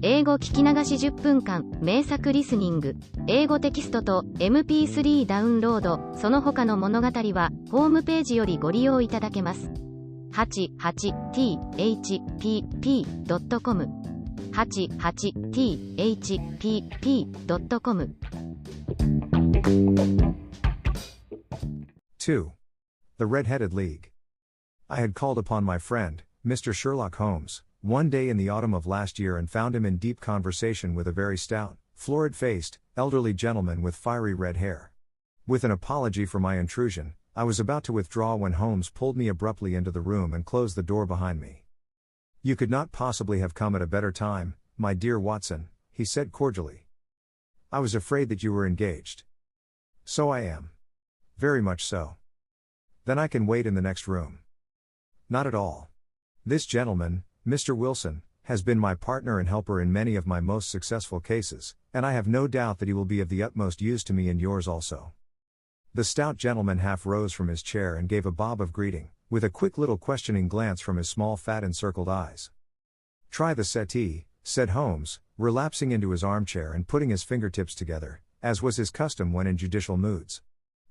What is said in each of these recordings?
英語聞き流し10分間、名作リスニング、英語テキストと MP3 ダウンロード、その他の物語は、ホームページよりご利用いただけます。88thpp.com 88thpp.com 2. The Red-Headed League. I had called upon my friend, Mr. Sherlock Holmes, one day in the autumn of last year and found him in deep conversation with a very stout, florid-faced, elderly gentleman with fiery red hair. With an apology for my intrusion, I was about to withdraw when Holmes pulled me abruptly into the room and closed the door behind me. "You could not possibly have come at a better time, my dear Watson," he said cordially. "I was afraid that you were engaged." "So I am. Very much so." "Then I can wait in the next room." "Not at all. This gentleman, Mr. Wilson, has been my partner and helper in many of my most successful cases, and I have no doubt that he will be of the utmost use to me in yours also." The stout gentleman half rose from his chair and gave a bob of greeting, with a quick little questioning glance from his small fat encircled eyes. "Try the settee," said Holmes, relapsing into his armchair and putting his fingertips together, as was his custom when in judicial moods.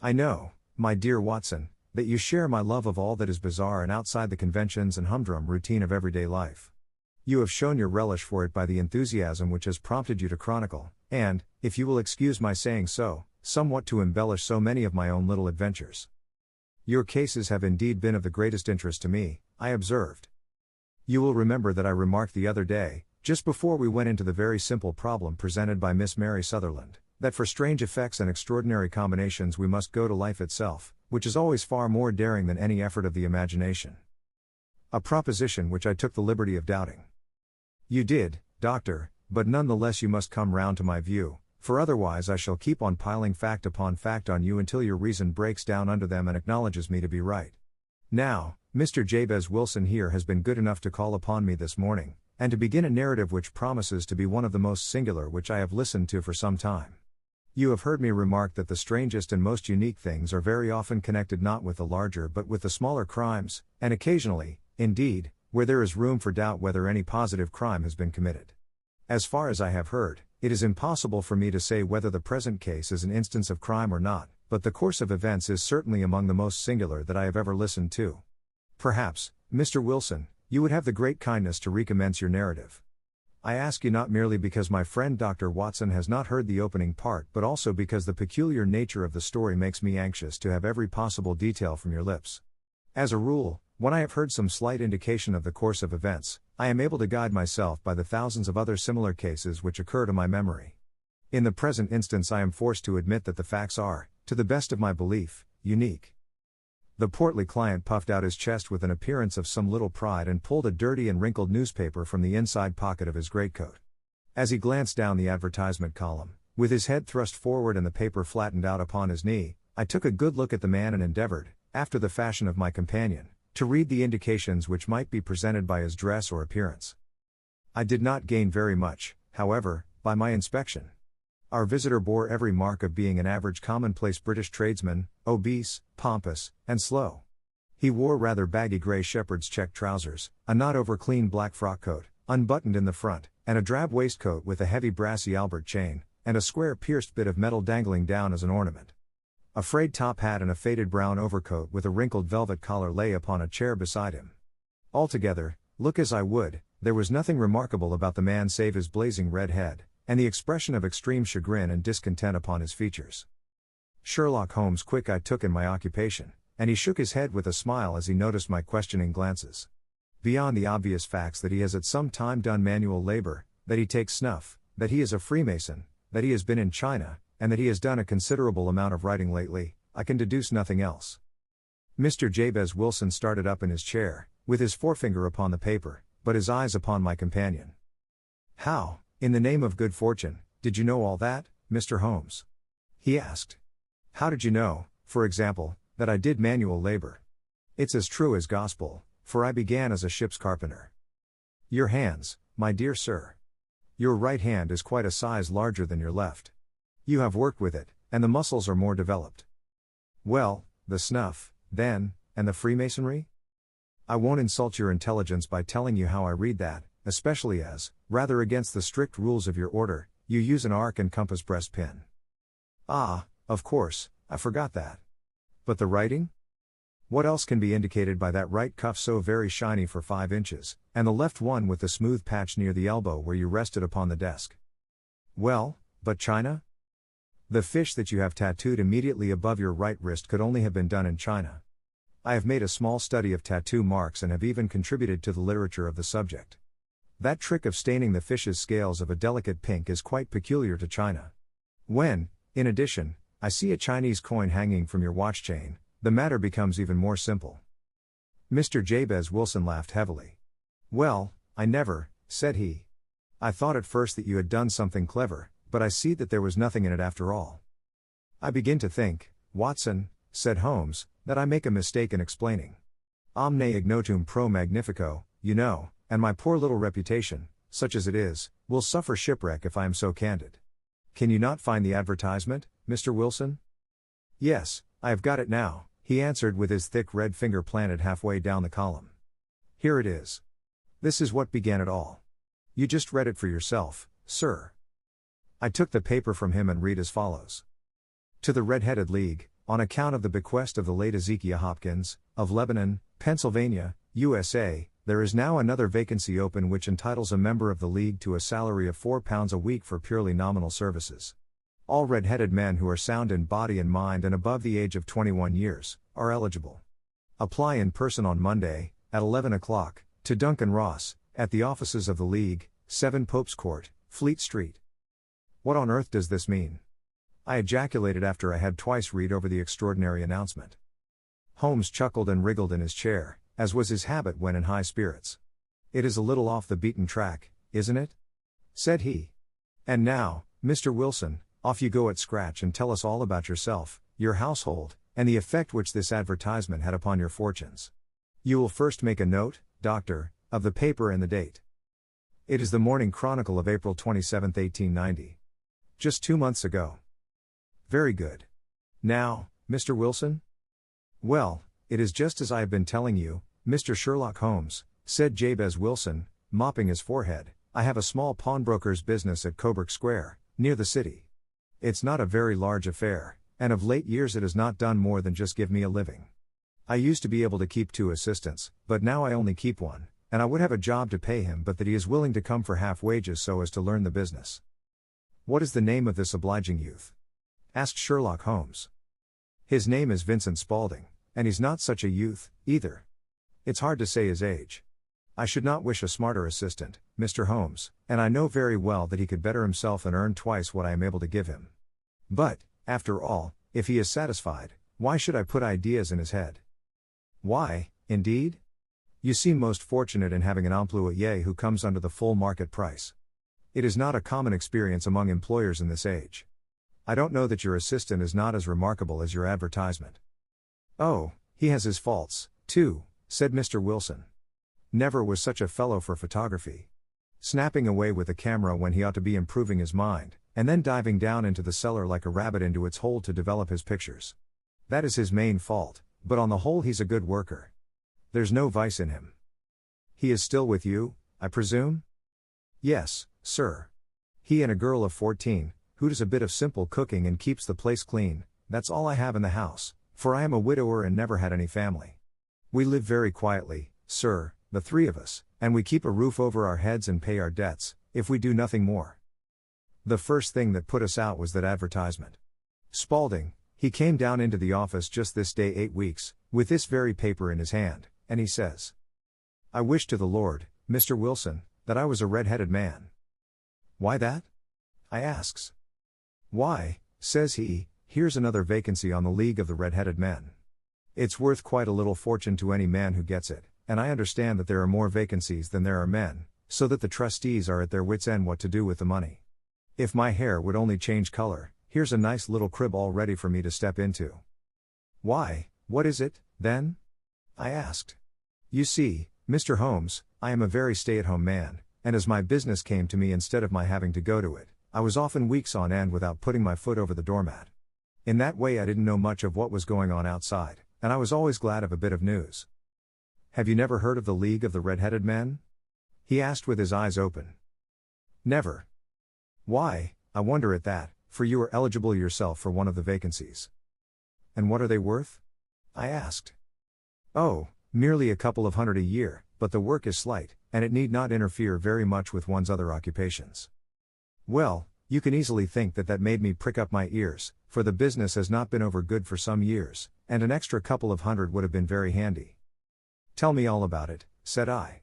"I know, my dear Watson, that you share my love of all that is bizarre and outside the conventions and humdrum routine of everyday life. You have shown your relish for it by the enthusiasm which has prompted you to chronicle, and, if you will excuse my saying so, somewhat to embellish so many of my own little adventures. Your cases have indeed been of the greatest interest to me," I observed. "You will remember that I remarked the other day, just before we went into the very simple problem presented by Miss Mary Sutherland, that for strange effects and extraordinary combinations we must go to life itself, which is always far more daring than any effort of the imagination. A proposition which I took the liberty of doubting. You did, Doctor, but none the less you must come round to my view, for otherwise I shall keep on piling fact upon fact on you until your reason breaks down under them and acknowledges me to be right. Now, Mr. Jabez Wilson here has been good enough to call upon me this morning, and to begin a narrative which promises to be one of the most singular which I have listened to for some time. You have heard me remark that the strangest and most unique things are very often connected not with the larger but with the smaller crimes, and occasionally, indeed, where there is room for doubt whether any positive crime has been committed. As far as I have heard, it is impossible for me to say whether the present case is an instance of crime or not, but the course of events is certainly among the most singular that I have ever listened to. Perhaps, Mr. Wilson, you would have the great kindness to recommence your narrative. I ask you not merely because my friend Dr. Watson has not heard the opening part but also because the peculiar nature of the story makes me anxious to have every possible detail from your lips. As a rule, when I have heard some slight indication of the course of events, I am able to guide myself by the thousands of other similar cases which occur to my memory. In the present instance I am forced to admit that the facts are, to the best of my belief, unique." The portly client puffed out his chest with an appearance of some little pride and pulled a dirty and wrinkled newspaper from the inside pocket of his greatcoat. As he glanced down the advertisement column, with his head thrust forward and the paper flattened out upon his knee, I took a good look at the man and endeavored, after the fashion of my companion, to read the indications which might be presented by his dress or appearance. I did not gain very much, however, by my inspection. Our visitor bore every mark of being an average commonplace British tradesman, obese, pompous, and slow. He wore rather baggy grey shepherd's check trousers, a not over-clean black frock coat, unbuttoned in the front, and a drab waistcoat with a heavy brassy Albert chain, and a square pierced bit of metal dangling down as an ornament. A frayed top hat and a faded brown overcoat with a wrinkled velvet collar lay upon a chair beside him. Altogether, look as I would, there was nothing remarkable about the man save his blazing red head, and the expression of extreme chagrin and discontent upon his features. Sherlock Holmes' quick eye took in my occupation, and he shook his head with a smile as he noticed my questioning glances. Beyond the obvious facts that he has at some time done manual labor, that he takes snuff, that he is a Freemason, that he has been in China, and that he has done a considerable amount of writing lately, I can deduce nothing else. Mr. Jabez Wilson started up in his chair, with his forefinger upon the paper, but his eyes upon my companion. "How, in the name of good fortune, did you know all that, Mr. Holmes?" he asked. "How did you know, for example, that I did manual labor?" "It's as true as gospel, for I began as a ship's carpenter." "Your hands, my dear sir. Your right hand is quite a size larger than your left. You have worked with it, and the muscles are more developed." "Well, the snuff, then, and the Freemasonry?" "I won't insult your intelligence by telling you how I read that, especially as, rather against the strict rules of your order, you use an arc and compass breast pin. Ah, of course, I forgot that. But the writing? What else can be indicated by that right cuff so very shiny for 5 inches, and the left one with the smooth patch near the elbow where you rested upon the desk? Well, but China? The fish that you have tattooed immediately above your right wrist could only have been done in China. I have made a small study of tattoo marks and have even contributed to the literature of the subject. That trick of staining the fish's scales of a delicate pink is quite peculiar to China. When, in addition, I see a Chinese coin hanging from your watch chain, the matter becomes even more simple. Mr. Jabez Wilson laughed heavily. Well, I never, said he. I thought at first that you had done something clever, but I see that there was nothing in it after all. I begin to think, Watson, said Holmes, that I make a mistake in explaining. Omne ignotum pro magnifico, you know, and my poor little reputation, such as it is, will suffer shipwreck if I am so candid. Can you not find the advertisement, Mr. Wilson? Yes, I have got it now, he answered with his thick red finger planted halfway down the column. Here it is. This is what began it all. You just read it for yourself, sir. I took the paper from him and read as follows. To the Red-Headed League, on account of the bequest of the late Ezekiah Hopkins, of Lebanon, Pennsylvania, USA, there is now another vacancy open which entitles a member of the League to a salary of £4 a week for purely nominal services. All red-headed men who are sound in body and mind and above the age of 21 years, are eligible. Apply in person on Monday, at 11 o'clock, to Duncan Ross, at the offices of the League, 7 Pope's Court, Fleet Street. What on earth does this mean? I ejaculated after I had twice read over the extraordinary announcement. Holmes chuckled and wriggled in his chair, as was his habit when in high spirits. It is a little off the beaten track, isn't it? Said he. And now, Mr. Wilson, off you go at scratch and tell us all about yourself, your household, and the effect which this advertisement had upon your fortunes. You will first make a note, Doctor, of the paper and the date. It is the Morning Chronicle of April 27, 1890. Just 2 months ago. Very good. Now, Mr. Wilson? Well, it is just as I have been telling you, Mr. Sherlock Holmes, said Jabez Wilson, mopping his forehead. I have a small pawnbroker's business at Coburg Square, near the city. It's not a very large affair, and of late years it has not done more than just give me a living. I used to be able to keep 2 assistants, but now I only keep 1, and I would have a job to pay him but that he is willing to come for half wages so as to learn the business. What is the name of this obliging youth? Asked Sherlock Holmes. His name is Vincent Spaulding, and he's not such a youth, either. It's hard to say his age. I should not wish a smarter assistant, Mr. Holmes, and I know very well that he could better himself and earn twice what I am able to give him. But, after all, if he is satisfied, why should I put ideas in his head? Why, indeed? You seem most fortunate in having an employé who comes under the full market price. It is not a common experience among employers in this age. I don't know that your assistant is not as remarkable as your advertisement. Oh, he has his faults, too, said Mr. Wilson. Never was such a fellow for photography. Snapping away with a camera when he ought to be improving his mind, and then diving down into the cellar like a rabbit into its hole to develop his pictures. That is his main fault, but on the whole he's a good worker. There's no vice in him. He is still with you, I presume? Yes, sir. He and a girl of 14, who does a bit of simple cooking and keeps the place clean. That's all I have in the house, for I am a widower and never had any family. We live very quietly, sir, the 3 of us, and we keep a roof over our heads and pay our debts, if we do nothing more. The first thing that put us out was that advertisement. Spaulding, he came down into the office just this day 8 weeks, with this very paper in his hand, and he says, I wish to the Lord, Mr. Wilson, that I was a red-headed man. Why that? I asks. Why, says he, here's another vacancy on the League of the Red-Headed Men. It's worth quite a little fortune to any man who gets it, and I understand that there are more vacancies than there are men, so that the trustees are at their wits' end what to do with the money. If my hair would only change color, here's a nice little crib all ready for me to step into. Why, what is it, then? I asked. You see, Mr. Holmes, I am a very stay-at-home man, and as my business came to me instead of my having to go to it, I was often weeks on end without putting my foot over the doormat. In that way I didn't know much of what was going on outside, and I was always glad of a bit of news. Have you never heard of the League of the Red-Headed Men? he asked with his eyes open. Never. Why, I wonder at that, for you are eligible yourself for one of the vacancies. And what are they worth? I asked. Oh, merely a couple of hundred a year, but the work is slight, and it need not interfere very much with one's other occupations. Well, you can easily think that made me prick up my ears, for the business has not been over good for some years, and an extra couple of hundred would have been very handy. Tell me all about it, said I.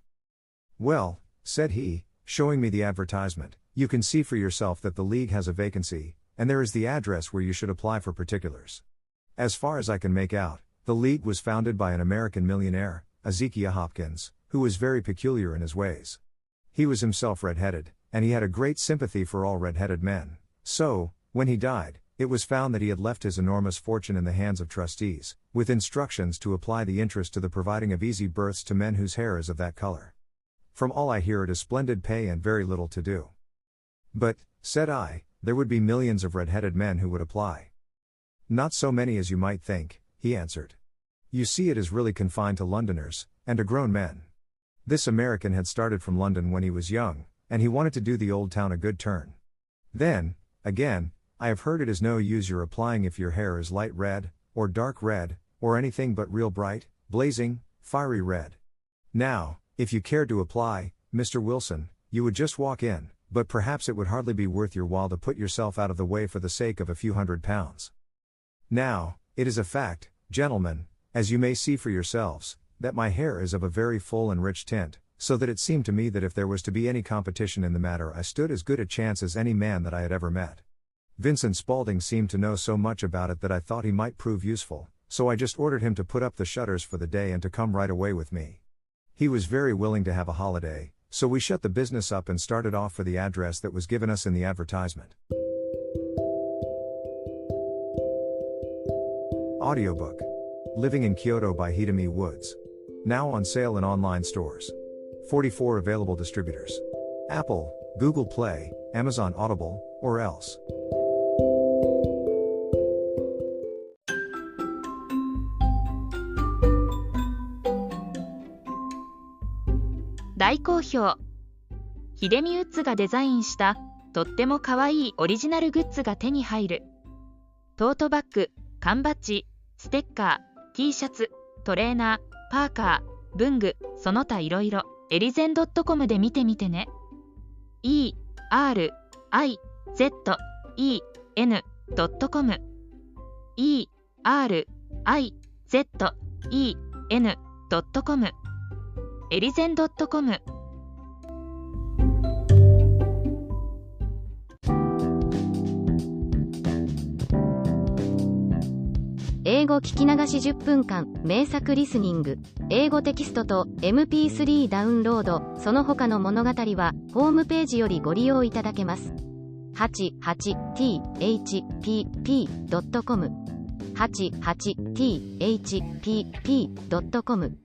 Well, said he, showing me the advertisement, you can see for yourself that the League has a vacancy, and there is the address where you should apply for particulars. As far as I can make out, the League was founded by an American millionaire, Ezekiel Hopkins, who was very peculiar in his ways. He was himself red-headed, and he had a great sympathy for all red-headed men. So, when he died, it was found that he had left his enormous fortune in the hands of trustees, with instructions to apply the interest to the providing of easy berths to men whose hair is of that color. From all I hear, it is splendid pay and very little to do. But, said I, there would be millions of red-headed men who would apply. Not so many as you might think, he answered. You see, it is really confined to Londoners, and to grown men. This American had started from London when he was young, and he wanted to do the old town a good turn. Then, again, I have heard it is no use your applying if your hair is light red, or dark red, or anything but real bright, blazing, fiery red. Now, if you cared to apply, Mr. Wilson, you would just walk in, but perhaps it would hardly be worth your while to put yourself out of the way for the sake of a few £100. Now, it is a fact, gentlemen, as you may see for yourselves, that my hair is of a very full and rich tint, so that it seemed to me that if there was to be any competition in the matter, I stood as good a chance as any man that I had ever met. Vincent Spaulding seemed to know so much about it that I thought he might prove useful, so I just ordered him to put up the shutters for the day and to come right away with me. He was very willing to have a holiday, so we shut the business up and started off for the address that was given us in the advertisement. Audiobook. Living in Kyoto by Hidemi Woods. Now on sale in online stores. 44 available distributors. Apple, Google Play, Amazon Audible, or else. 大好評。ヒデミウッズがデザインしたとってもかわいいオリジナルグッズが手に入る。トートバッグ、缶バッジ、ステッカー、T シャツ、トレーナー、パーカー、文具、その他いろいろ、エリゼン .com で見てみてね。erizen.com erizen.com エリゼン .com。 英語聞き流し10分間名作リスニング。英語テキストと MP3 ダウンロード、その他の物語はホームページよりご利用いただけます。88thpp.com 88thpp.com